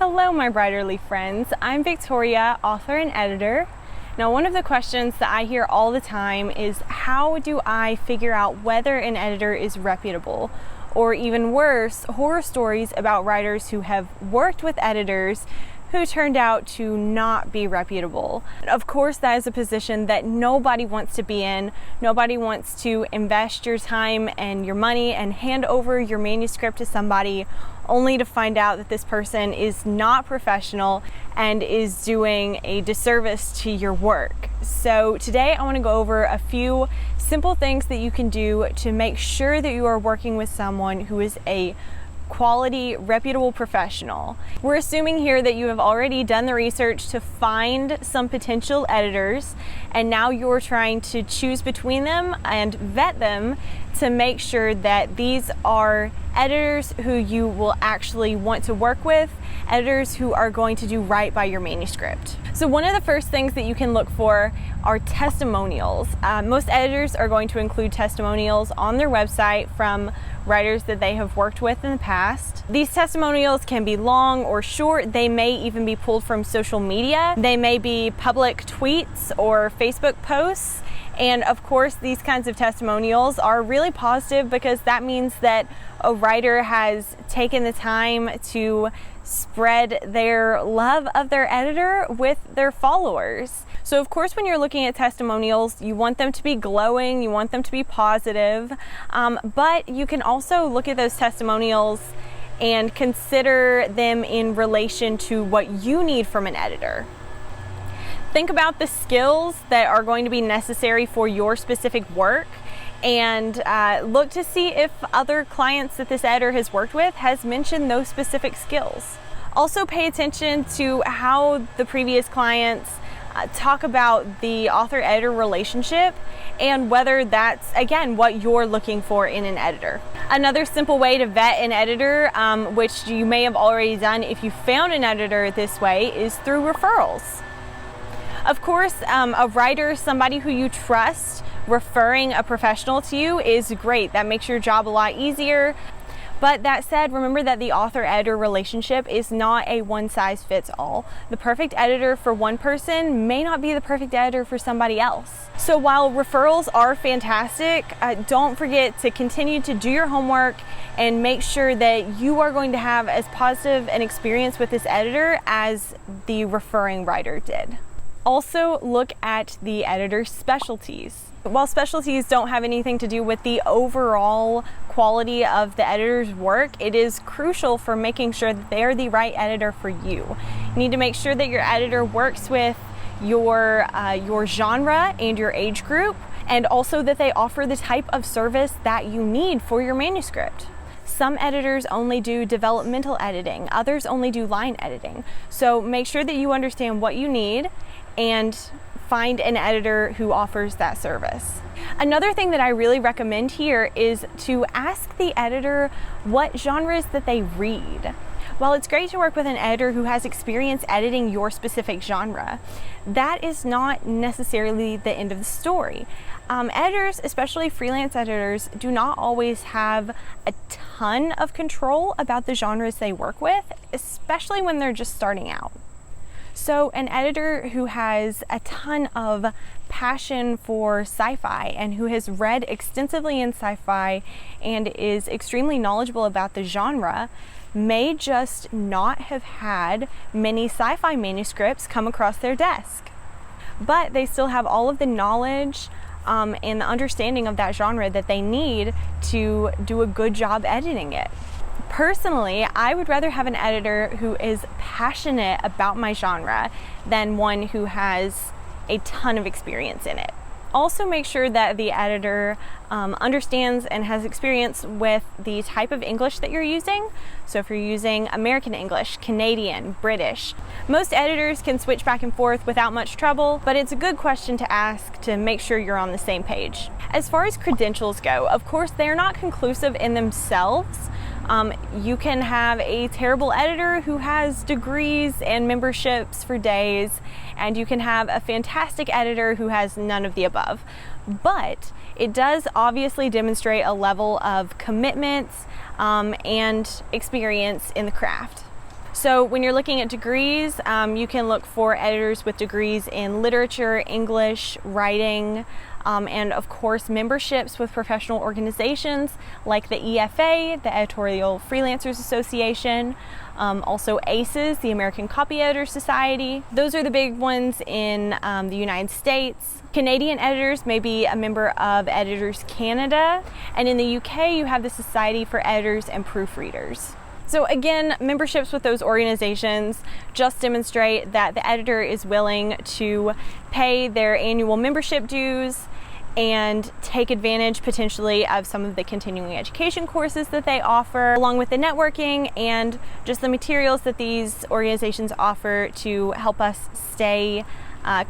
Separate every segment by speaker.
Speaker 1: Hello, my writerly friends. I'm Victoria, author and editor. Now, one of the questions that I hear all the time is, how do I figure out whether an editor is reputable? Or even worse, horror stories about writers who have worked with editors who turned out to not be reputable. Of course, that is a position that nobody wants to be in. Nobody wants to invest your time and your money and hand over your manuscript to somebody only to find out that this person is not professional and is doing a disservice to your work. So today I want to go over a few simple things that you can do to make sure that you are working with someone who is a quality, reputable professional. We're assuming here that you have already done the research to find some potential editors, and now you're trying to choose between them and vet them to make sure that these are editors who you will actually want to work with, editors who are going to do right by your manuscript. So one of the first things that you can look for are testimonials. Most editors are going to include testimonials on their website from writers that they have worked with in the past. These testimonials can be long or short. They may even be pulled from social media. They may be public tweets or Facebook posts. And of course, these kinds of testimonials are really positive because that means that a writer has taken the time to spread their love of their editor with their followers. So of course, when you're looking at testimonials, you want them to be glowing, you want them to be positive, but you can also look at those testimonials and consider them in relation to what you need from an editor. Think about the skills that are going to be necessary for your specific work and look to see if other clients that this editor has worked with has mentioned those specific skills. Also pay attention to how the previous clients talk about the author-editor relationship and whether that's, again, what you're looking for in an editor. Another simple way to vet an editor, which you may have already done if you found an editor this way, is through referrals. Of course, a writer, somebody who you trust, referring a professional to you is great. That makes your job a lot easier. But that said, remember that the author-editor relationship is not a one-size-fits-all. The perfect editor for one person may not be the perfect editor for somebody else. So while referrals are fantastic, don't forget to continue to do your homework and make sure that you are going to have as positive an experience with this editor as the referring writer did. Also, look at the editor's specialties. While specialties don't have anything to do with the overall quality of the editor's work, it is crucial for making sure that they are the right editor for you. You need to make sure that your editor works with your genre and your age group, and also that they offer the type of service that you need for your manuscript. Some editors only do developmental editing, others only do line editing. So make sure that you understand what you need and find an editor who offers that service. Another thing that I really recommend here is to ask the editor what genres that they read. While it's great to work with an editor who has experience editing your specific genre, that is not necessarily the end of the story. Editors, especially freelance editors, do not always have a ton of control about the genres they work with, especially when they're just starting out. So an editor who has a ton of passion for sci-fi and who has read extensively in sci-fi and is extremely knowledgeable about the genre may just not have had many sci-fi manuscripts come across their desk. But they still have all of the knowledge and the understanding of that genre that they need to do a good job editing it. Personally, I would rather have an editor who is passionate about my genre than one who has a ton of experience in it. Also make sure that the editor understands and has experience with the type of English that you're using. So if you're using American English, Canadian, British, most editors can switch back and forth without much trouble, but it's a good question to ask to make sure you're on the same page. As far as credentials go, of course, they're not conclusive in themselves. You can have a terrible editor who has degrees and memberships for days, and you can have a fantastic editor who has none of the above. But it does obviously demonstrate a level of commitment and experience in the craft. So when you're looking at degrees, you can look for editors with degrees in literature, English, writing, and of course memberships with professional organizations like the EFA, the Editorial Freelancers Association, also ACES, the American Copy Editors Society. Those are the big ones in the United States. Canadian editors may be a member of Editors Canada, and in the UK you have the Society for Editors and Proofreaders. So again, memberships with those organizations just demonstrate that the editor is willing to pay their annual membership dues and take advantage potentially of some of the continuing education courses that they offer, along with the networking and just the materials that these organizations offer to help us stay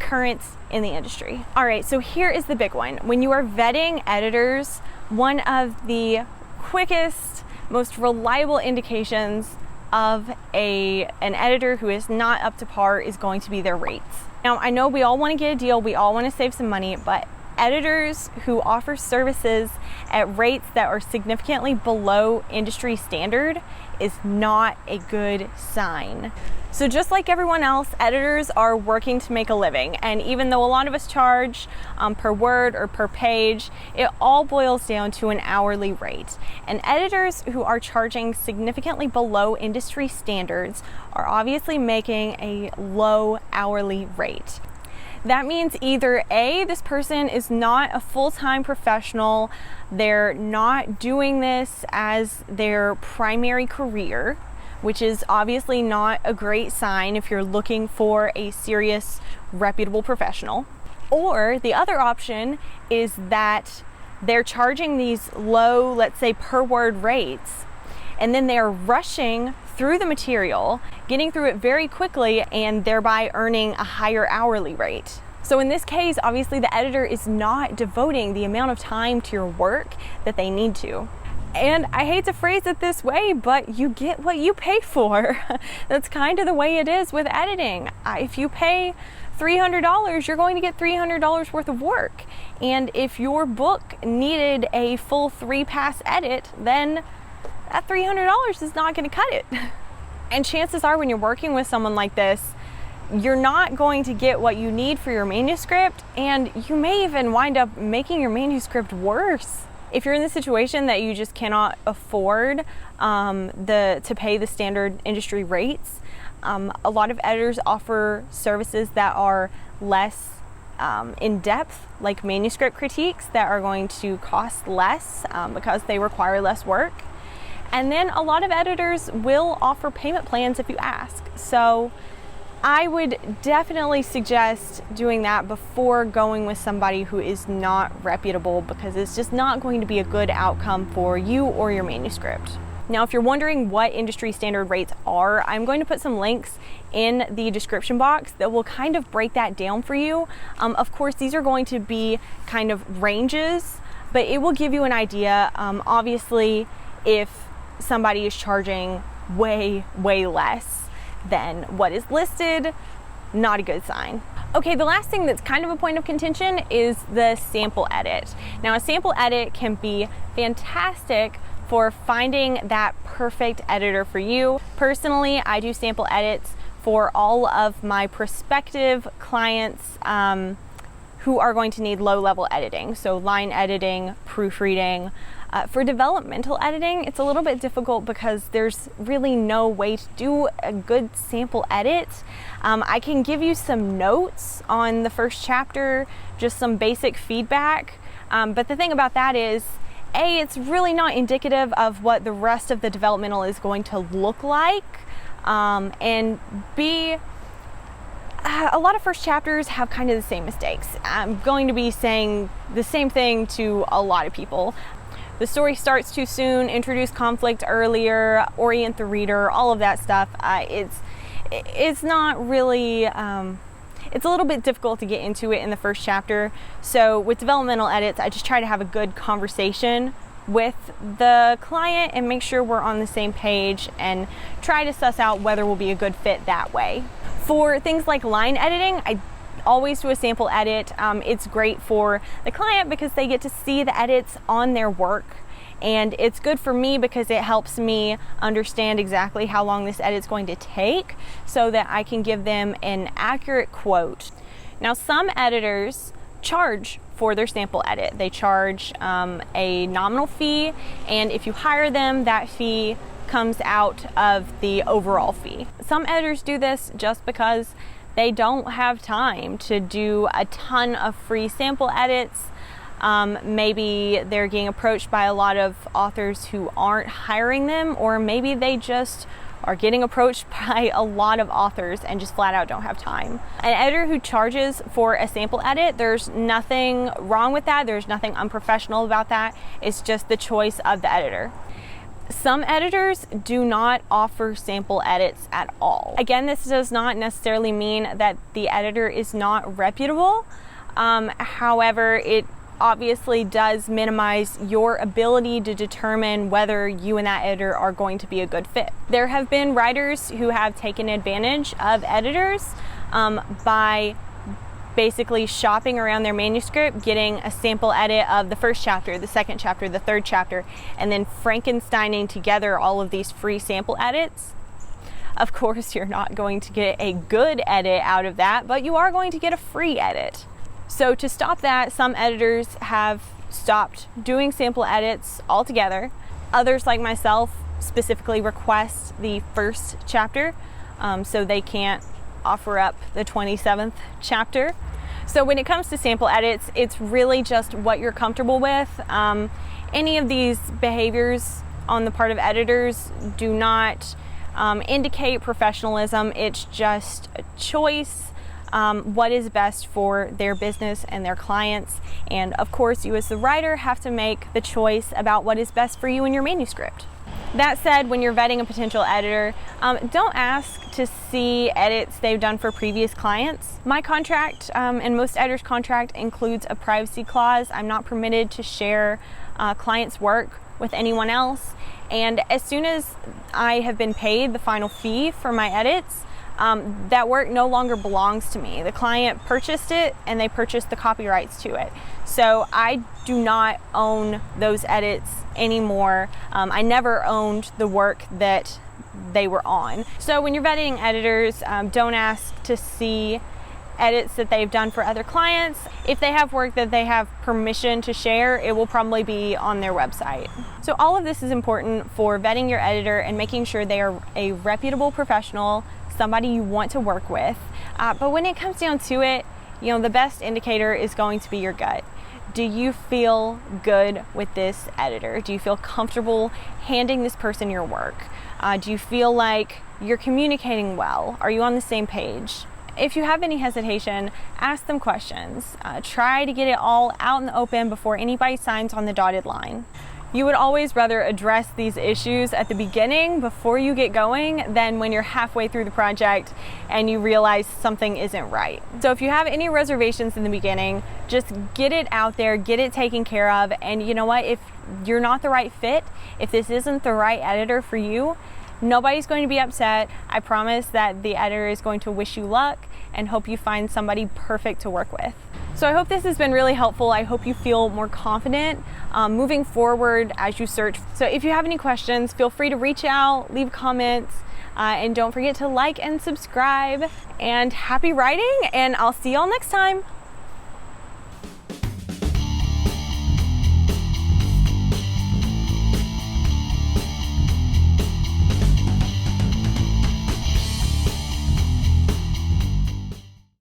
Speaker 1: current in the industry. All right, so here is the big one. When you are vetting editors, one of the quickest, most reliable indications of an editor who is not up to par is going to be their rates. Now, I know we all want to get a deal, we all want to save some money, but editors who offer services at rates that are significantly below industry standard is not a good sign. So just like everyone else, editors are working to make a living, and even though a lot of us charge per word or per page, it all boils down to an hourly rate. And editors who are charging significantly below industry standards are obviously making a low hourly rate. That means either A, this person is not a full-time professional, they're not doing this as their primary career, which is obviously not a great sign if you're looking for a serious, reputable professional. Or the other option is that they're charging these low, let's say per word rates, and then they're rushing through the material, getting through it very quickly, and thereby earning a higher hourly rate. So in this case, obviously the editor is not devoting the amount of time to your work that they need to. And I hate to phrase it this way, but you get what you pay for. That's kind of the way it is with editing. If you pay $300, you're going to get $300 worth of work. And if your book needed a full 3-pass edit, then that $300 is not going to cut it. And chances are when you're working with someone like this, you're not going to get what you need for your manuscript, and you may even wind up making your manuscript worse. If you're in the situation that you just cannot afford to pay the standard industry rates, a lot of editors offer services that are less in depth, like manuscript critiques that are going to cost less because they require less work. And then a lot of editors will offer payment plans if you ask. So I would definitely suggest doing that before going with somebody who is not reputable, because it's just not going to be a good outcome for you or your manuscript. Now, if you're wondering what industry standard rates are, I'm going to put some links in the description box that will kind of break that down for you. Of course, these are going to be kind of ranges, but it will give you an idea. Obviously, if somebody is charging way less than what is listed, not a good sign. Okay, the last thing that's kind of a point of contention is the sample edit. Now, a sample edit can be fantastic for finding that perfect editor for you. Personally, I do sample edits for all of my prospective clients who are going to need low-level editing, so line editing, proofreading. For developmental editing, it's a little bit difficult because there's really no way to do a good sample edit. I can give you some notes on the first chapter, just some basic feedback, but the thing about that is, A, it's really not indicative of what the rest of the developmental is going to look like, and B, a lot of first chapters have kind of the same mistakes. I'm going to be saying the same thing to a lot of people. The story starts too soon, introduce conflict earlier, orient the reader, all of that stuff. It's not really, it's a little bit difficult to get into it in the first chapter. So with developmental edits, I just try to have a good conversation with the client and make sure we're on the same page and try to suss out whether we'll be a good fit that way. For things like line editing, I always do a sample edit. It's great for the client because they get to see the edits on their work And it's good for me because it helps me understand exactly how long this edit's going to take so that I can give them an accurate quote. Now, some editors charge for their sample edit. They charge a nominal fee, and if you hire them, that fee comes out of the overall fee. Some editors do this just because they don't have time to do a ton of free sample edits. Maybe they're getting approached by a lot of authors who aren't hiring them, or maybe they just are getting approached by a lot of authors and just flat out don't have time. An editor who charges for a sample edit, there's nothing wrong with that. There's nothing unprofessional about that. It's just the choice of the editor. Some editors do not offer sample edits at all. Again, this does not necessarily mean that the editor is not reputable. However, it obviously does minimize your ability to determine whether you and that editor are going to be a good fit. There have been writers who have taken advantage of editors by basically shopping around their manuscript, getting a sample edit of the first chapter, the second chapter, the third chapter, and then Frankensteining together all of these free sample edits. Of course, you're not going to get a good edit out of that, but you are going to get a free edit. So to stop that, some editors have stopped doing sample edits altogether. Others, like myself, specifically request the first chapter, so they can't offer up the 27th chapter. So when it comes to sample edits, it's really just what you're comfortable with. Any of these behaviors on the part of editors do not indicate professionalism. It's just a choice. What is best for their business and their clients. And of course, you as the writer have to make the choice about what is best for you and your manuscript. That said, when you're vetting a potential editor, don't ask to see edits they've done for previous clients. My contract and most editors' contract includes a privacy clause. I'm not permitted to share clients' work with anyone else. And as soon as I have been paid the final fee for my edits, that work no longer belongs to me. The client purchased it and they purchased the copyrights to it. So I do not own those edits anymore. I never owned the work that they were on. So when you're vetting editors, don't ask to see edits that they've done for other clients. If they have work that they have permission to share, it will probably be on their website. So all of this is important for vetting your editor and making sure they are a reputable professional, somebody you want to work with. But when it comes down to it, the best indicator is going to be your gut. Do you feel good with this editor? Do you feel comfortable handing this person your work? Do you feel like you're communicating well? Are you on the same page? If you have any hesitation, ask them questions. Try to get it all out in the open before anybody signs on the dotted line. You would always rather address these issues at the beginning before you get going than when you're halfway through the project and you realize something isn't right. So if you have any reservations in the beginning, just get it out there, get it taken care of. And you know what? If you're not the right fit, if this isn't the right editor for you, nobody's going to be upset. I promise that the editor is going to wish you luck and hope you find somebody perfect to work with. So I hope this has been really helpful. I hope you feel more confident moving forward as you search. So if you have any questions, feel free to reach out, leave comments, and don't forget to like and subscribe. And happy writing, and I'll see y'all next time.